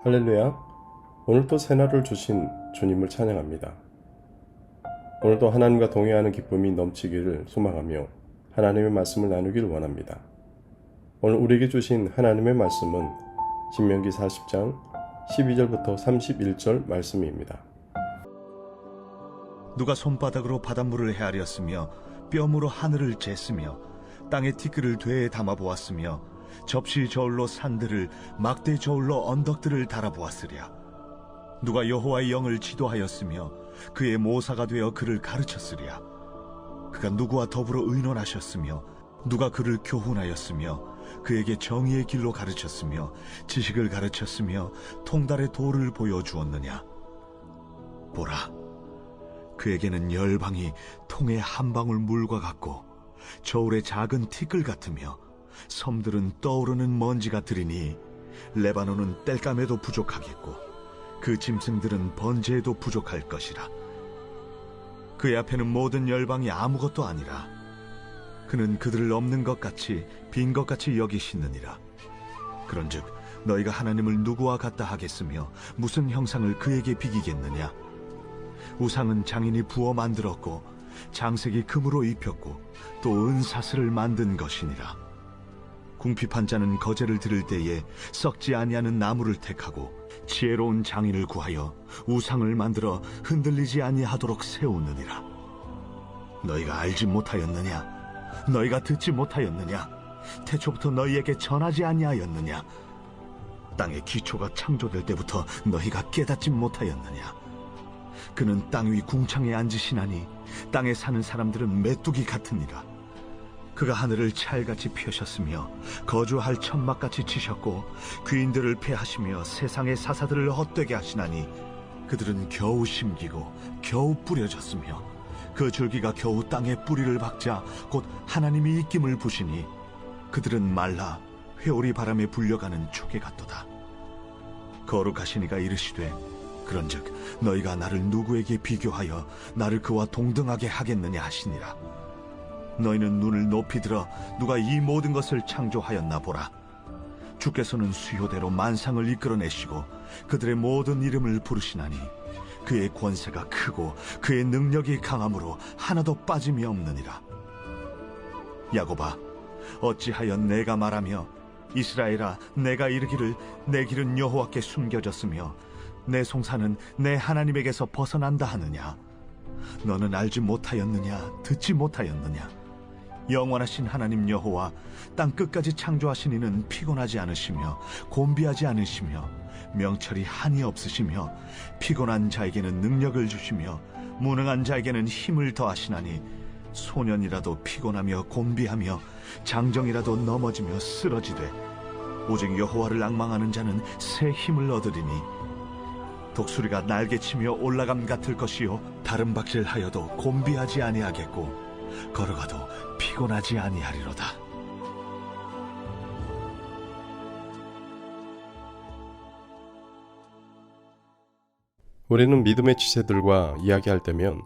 할렐루야. 오늘도 새날을 주신 주님을 찬양합니다. 오늘도 하나님과 동행하는 기쁨이 넘치기를 소망하며 하나님의 말씀을 나누기를 원합니다. 오늘 우리에게 주신 하나님의 말씀은 신명기 40장 12절부터 31절 말씀입니다. 누가 손바닥으로 바닷물을 헤아렸으며 뼘으로 하늘을 쟀으며 땅의 티끌을 되에 담아보았으며 접시 저울로 산들을 막대 저울로 언덕들을 달아보았으랴. 누가 여호와의 영을 지도하였으며 그의 모사가 되어 그를 가르쳤으랴. 그가 누구와 더불어 의논하셨으며 누가 그를 교훈하였으며 그에게 정의의 길로 가르쳤으며 지식을 가르쳤으며 통달의 도를 보여주었느냐. 보라, 그에게는 열방이 통의 한 방울 물과 같고 저울의 작은 티끌 같으며 섬들은 떠오르는 먼지 같으리니 레바논은 땔감에도 부족하겠고 그 짐승들은 번제에도 부족할 것이라. 그의 앞에는 모든 열방이 아무것도 아니라 그는 그들을 없는 것 같이 빈 것 같이 여기시느니라. 그런즉 너희가 하나님을 누구와 같다 하겠으며 무슨 형상을 그에게 비기겠느냐. 우상은 장인이 부어 만들었고 장색이 금으로 입혔고 또 은사슬을 만든 것이니라. 궁핍한 자는 거제를 들을 때에 썩지 아니하는 나무를 택하고 지혜로운 장인을 구하여 우상을 만들어 흔들리지 아니하도록 세우느니라. 너희가 알지 못하였느냐? 너희가 듣지 못하였느냐? 태초부터 너희에게 전하지 아니하였느냐? 땅의 기초가 창조될 때부터 너희가 깨닫지 못하였느냐? 그는 땅 위 궁창에 앉으시나니 땅에 사는 사람들은 메뚜기 같으니라. 그가 하늘을 찰같이 펴셨으며 거주할 천막같이 치셨고 귀인들을 패하시며 세상의 사사들을 헛되게 하시나니 그들은 겨우 심기고 겨우 뿌려졌으며 그 줄기가 겨우 땅에 뿌리를 박자 곧 하나님이 입김을 부시니 그들은 말라 회오리 바람에 불려가는 초계 같도다. 거룩하신 이가 이르시되 그런즉 너희가 나를 누구에게 비교하여 나를 그와 동등하게 하겠느냐 하시니라. 너희는 눈을 높이 들어 누가 이 모든 것을 창조하였나 보라. 주께서는 수요대로 만상을 이끌어내시고 그들의 모든 이름을 부르시나니 그의 권세가 크고 그의 능력이 강함으로 하나도 빠짐이 없느니라. 야곱아, 어찌하여 내가 말하며 이스라엘아, 내가 이르기를 내 길은 여호와께 숨겨졌으며 내 송사는 내 하나님에게서 벗어난다 하느냐. 너는 알지 못하였느냐? 듣지 못하였느냐? 영원하신 하나님 여호와 땅 끝까지 창조하신 이는 피곤하지 않으시며 곤비하지 않으시며 명철이 한이 없으시며 피곤한 자에게는 능력을 주시며 무능한 자에게는 힘을 더하시나니 소년이라도 피곤하며 곤비하며 장정이라도 넘어지며 쓰러지되 오직 여호와를 앙망하는 자는 새 힘을 얻으리니 독수리가 날개치며 올라감 같을 것이요 다른 박질하여도 곤비하지 아니하겠고 걸어가도 피곤하지 아니하리로다. 우리는 믿음의 지체들과 이야기할 때면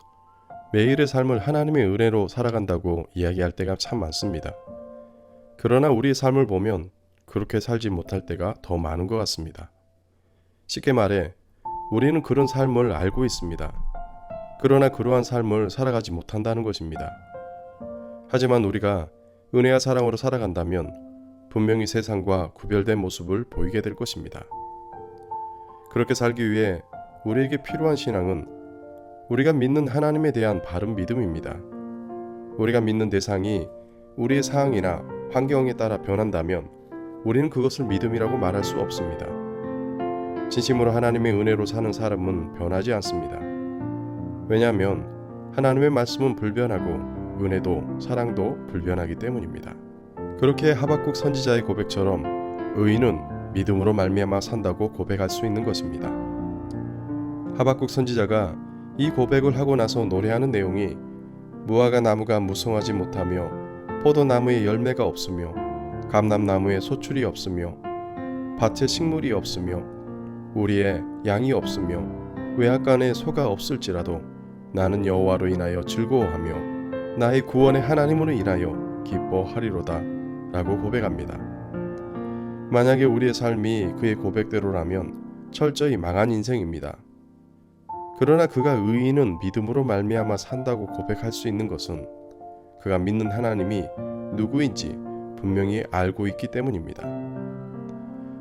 매일의 삶을 하나님의 은혜로 살아간다고 이야기할 때가 참 많습니다. 그러나 우리의 삶을 보면 그렇게 살지 못할 때가 더 많은 것 같습니다. 쉽게 말해 우리는 그런 삶을 알고 있습니다. 그러나 그러한 삶을 살아가지 못한다는 것입니다. 하지만 우리가 은혜와 사랑으로 살아간다면 분명히 세상과 구별된 모습을 보이게 될 것입니다. 그렇게 살기 위해 우리에게 필요한 신앙은 우리가 믿는 하나님에 대한 바른 믿음입니다. 우리가 믿는 대상이 우리의 상황이나 환경에 따라 변한다면 우리는 그것을 믿음이라고 말할 수 없습니다. 진심으로 하나님의 은혜로 사는 사람은 변하지 않습니다. 왜냐하면 하나님의 말씀은 불변하고 은혜도 사랑도 불변하기 때문입니다. 그렇게 하박국 선지자의 고백처럼 의인은 믿음으로 말미암아 산다고 고백할 수 있는 것입니다. 하박국 선지자가 이 고백을 하고 나서 노래하는 내용이 무화과 나무가 무성하지 못하며 포도나무에 열매가 없으며 감람나무에 소출이 없으며 밭에 식물이 없으며 우리의 양이 없으며 외양간에 소가 없을지라도 나는 여호와로 인하여 즐거워하며 나의 구원의 하나님으로 인하여 기뻐하리로다 라고 고백합니다. 만약에 우리의 삶이 그의 고백대로라면 철저히 망한 인생입니다. 그러나 그가 의인은 믿음으로 말미암아 산다고 고백할 수 있는 것은 그가 믿는 하나님이 누구인지 분명히 알고 있기 때문입니다.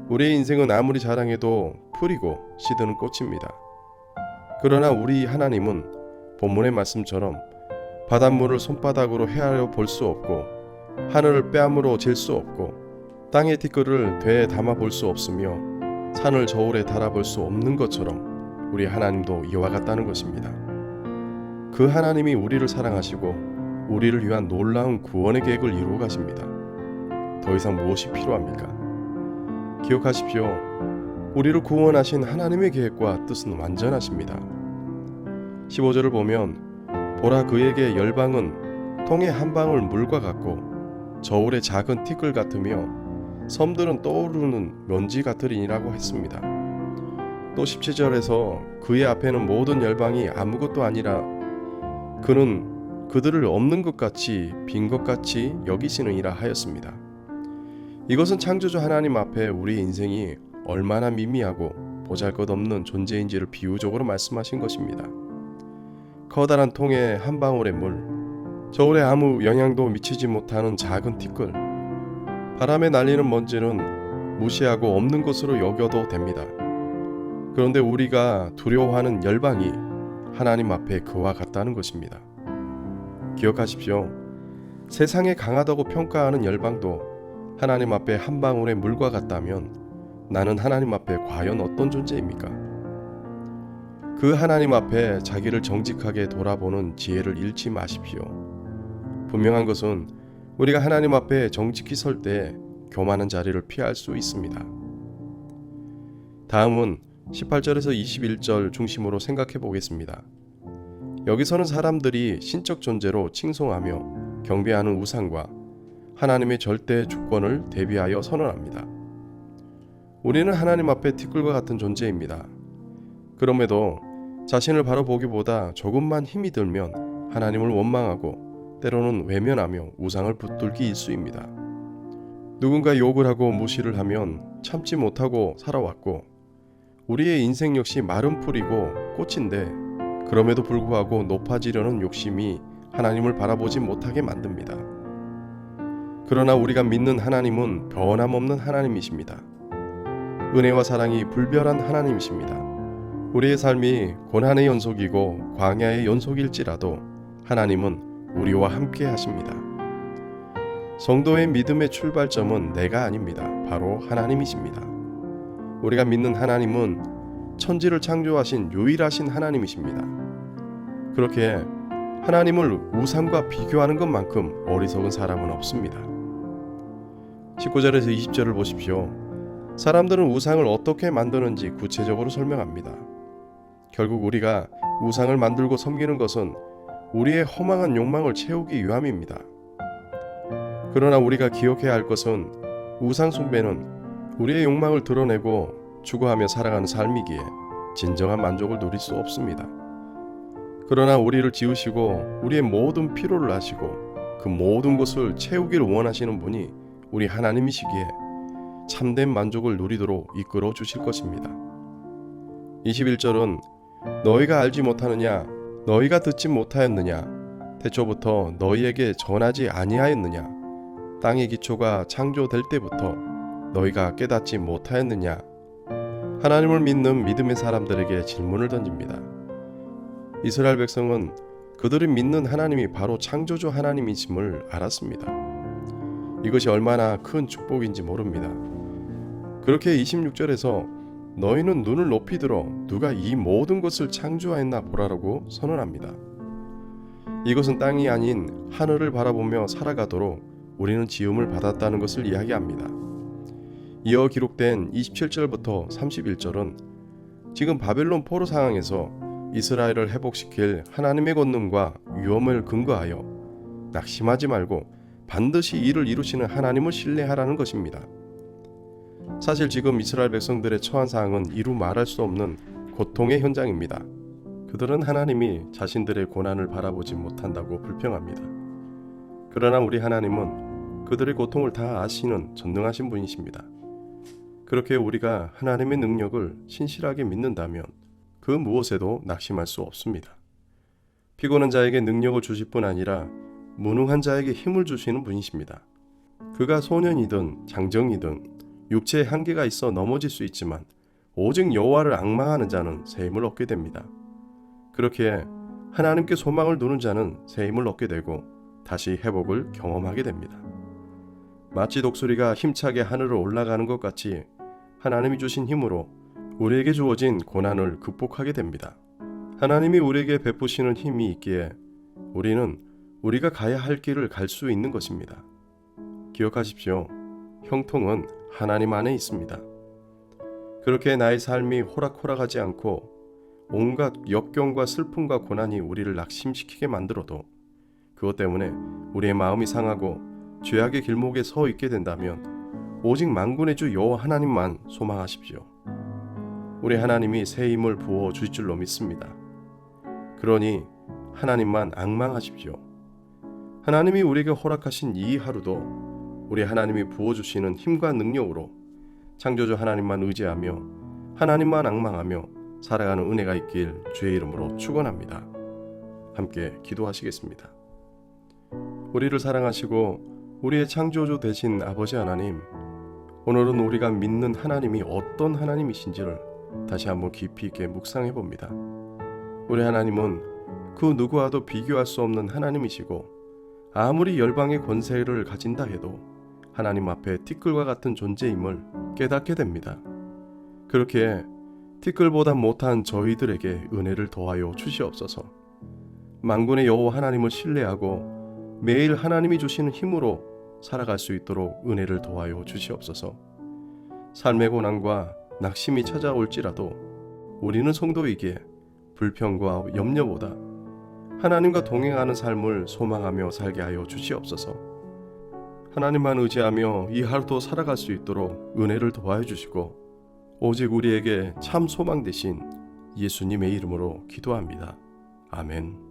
우리의 인생은 아무리 자랑해도 풀이고 시드는 꽃입니다. 그러나 우리 하나님은 본문의 말씀처럼 바닷물을 손바닥으로 헤아려 볼 수 없고 하늘을 뺨으로 잴 수 없고 땅의 티끌을 되에 담아 볼 수 없으며 산을 저울에 달아 볼 수 없는 것처럼 우리 하나님도 이와 같다는 것입니다. 그 하나님이 우리를 사랑하시고 우리를 위한 놀라운 구원의 계획을 이루어 가십니다. 더 이상 무엇이 필요합니까? 기억하십시오. 우리를 구원하신 하나님의 계획과 뜻은 완전하십니다. 15절을 보면 보라 그에게 열방은 통의 한 방울 물과 같고 저울의 작은 티끌 같으며 섬들은 떠오르는 먼지 같으리니라고 했습니다. 또 17절에서 그의 앞에는 모든 열방이 아무것도 아니라 그는 그들을 없는 것 같이 빈 것 같이 여기시느니라 하였습니다. 이것은 창조주 하나님 앞에 우리의 인생이 얼마나 미미하고 보잘것없는 존재인지를 비유적으로 말씀하신 것입니다. 커다란 통에 한 방울의 물, 저울에 아무 영향도 미치지 못하는 작은 티끌, 바람에 날리는 먼지는 무시하고 없는 것으로 여겨도 됩니다. 그런데 우리가 두려워하는 열방이 하나님 앞에 그와 같다는 것입니다. 기억하십시오. 세상에 강하다고 평가하는 열방도 하나님 앞에 한 방울의 물과 같다면 나는 하나님 앞에 과연 어떤 존재입니까? 그 하나님 앞에 자기를 정직하게 돌아보는 지혜를 잃지 마십시오. 분명한 것은 우리가 하나님 앞에 정직히 설 때 교만한 자리를 피할 수 있습니다. 다음은 18절에서 21절 중심으로 생각해 보겠습니다. 여기서는 사람들이 신적 존재로 칭송하며 경배하는 우상과 하나님의 절대 주권을 대비하여 선언합니다. 우리는 하나님 앞에 티끌과 같은 존재입니다. 그럼에도 자신을 바로 보기보다 조금만 힘이 들면 하나님을 원망하고 때로는 외면하며 우상을 붙들기 일쑤입니다. 누군가 욕을 하고 무시를 하면 참지 못하고 살아왔고 우리의 인생 역시 마른 풀이고 꽃인데 그럼에도 불구하고 높아지려는 욕심이 하나님을 바라보지 못하게 만듭니다. 그러나 우리가 믿는 하나님은 변함없는 하나님이십니다. 은혜와 사랑이 불별한 하나님이십니다. 우리의 삶이 고난의 연속이고 광야의 연속일지라도 하나님은 우리와 함께 하십니다. 성도의 믿음의 출발점은 내가 아닙니다. 바로 하나님이십니다. 우리가 믿는 하나님은 천지를 창조하신 유일하신 하나님이십니다. 그렇게 하나님을 우상과 비교하는 것만큼 어리석은 사람은 없습니다. 19절에서 20절을 보십시오. 사람들은 우상을 어떻게 만드는지 구체적으로 설명합니다. 결국 우리가 우상을 만들고 섬기는 것은 우리의 허망한 욕망을 채우기 위함입니다. 그러나 우리가 기억해야 할 것은 우상 숭배는 우리의 욕망을 드러내고 추구하며 살아가는 삶이기에 진정한 만족을 누릴 수 없습니다. 그러나 우리를 지으시고 우리의 모든 필요를 아시고 그 모든 것을 채우기를 원하시는 분이 우리 하나님이시기에 참된 만족을 누리도록 이끌어 주실 것입니다. 21절은 너희가 알지 못하느냐 너희가 듣지 못하였느냐 태초부터 너희에게 전하지 아니하였느냐 땅의 기초가 창조될 때부터 너희가 깨닫지 못하였느냐 하나님을 믿는 믿음의 사람들에게 질문을 던집니다. 이스라엘 백성은 그들이 믿는 하나님이 바로 창조주 하나님이심을 알았습니다. 이것이 얼마나 큰 축복인지 모릅니다. 그렇게 26절에서 너희는 눈을 높이 들어 누가 이 모든 것을 창조하였나 보라라고 선언합니다. 이것은 땅이 아닌 하늘을 바라보며 살아가도록 우리는 지음을 받았다는 것을 이야기합니다. 이어 기록된 27절부터 31절은 지금 바벨론 포로 상황에서 이스라엘을 회복시킬 하나님의 권능과 위엄을 근거하여 낙심하지 말고 반드시 이를 이루시는 하나님을 신뢰하라는 것입니다. 사실 지금 이스라엘 백성들의 처한 상황은 이루 말할 수 없는 고통의 현장입니다. 그들은 하나님이 자신들의 고난을 바라보지 못한다고 불평합니다. 그러나 우리 하나님은 그들의 고통을 다 아시는 전능하신 분이십니다. 그렇게 우리가 하나님의 능력을 신실하게 믿는다면 그 무엇에도 낙심할 수 없습니다. 피곤한 자에게 능력을 주실 뿐 아니라 무능한 자에게 힘을 주시는 분이십니다. 그가 소년이든 장정이든 육체에 한계가 있어 넘어질 수 있지만 오직 여호와를 앙망하는 자는 새 힘을 얻게 됩니다. 그렇기에 하나님께 소망을 두는 자는 새 힘을 얻게 되고 다시 회복을 경험하게 됩니다. 마치 독수리가 힘차게 하늘을 올라가는 것 같이 하나님이 주신 힘으로 우리에게 주어진 고난을 극복하게 됩니다. 하나님이 우리에게 베푸시는 힘이 있기에 우리는 우리가 가야 할 길을 갈 수 있는 것입니다. 기억하십시오. 형통은 하나님 안에 있습니다. 그렇게 나의 삶이 호락호락하지 않고 온갖 역경과 슬픔과 고난이 우리를 낙심시키게 만들어도 그것 때문에 우리의 마음이 상하고 죄악의 길목에 서 있게 된다면 오직 만군의 주 여호와 하나님만 소망하십시오. 우리 하나님이 새 힘을 부어 주실 줄로 믿습니다. 그러니 하나님만 앙망하십시오. 하나님이 우리에게 허락하신 이 하루도 우리 하나님이 부어주시는 힘과 능력으로 창조주 하나님만 의지하며 하나님만 앙망하며 살아가는 은혜가 있길 주의 이름으로 축원합니다. 함께 기도하시겠습니다. 우리를 사랑하시고 우리의 창조주 되신 아버지 하나님, 오늘은 우리가 믿는 하나님이 어떤 하나님이신지를 다시 한번 깊이 있게 묵상해 봅니다. 우리 하나님은 그 누구와도 비교할 수 없는 하나님이시고 아무리 열방의 권세를 가진다 해도 하나님 앞에 티끌과 같은 존재임을 깨닫게 됩니다. 그렇게 티끌보다 못한 저희들에게 은혜를 더하여 주시옵소서. 만군의 여호와 하나님을 신뢰하고 매일 하나님이 주시는 힘으로 살아갈 수 있도록 은혜를 더하여 주시옵소서. 삶의 고난과 낙심이 찾아올지라도 우리는 성도이기에 불평과 염려보다 하나님과 동행하는 삶을 소망하며 살게 하여 주시옵소서. 하나님만 의지하며 이 하루도 살아갈 수 있도록 은혜를 더하여 주시고 오직 우리에게 참 소망 되신 예수님의 이름으로 기도합니다. 아멘.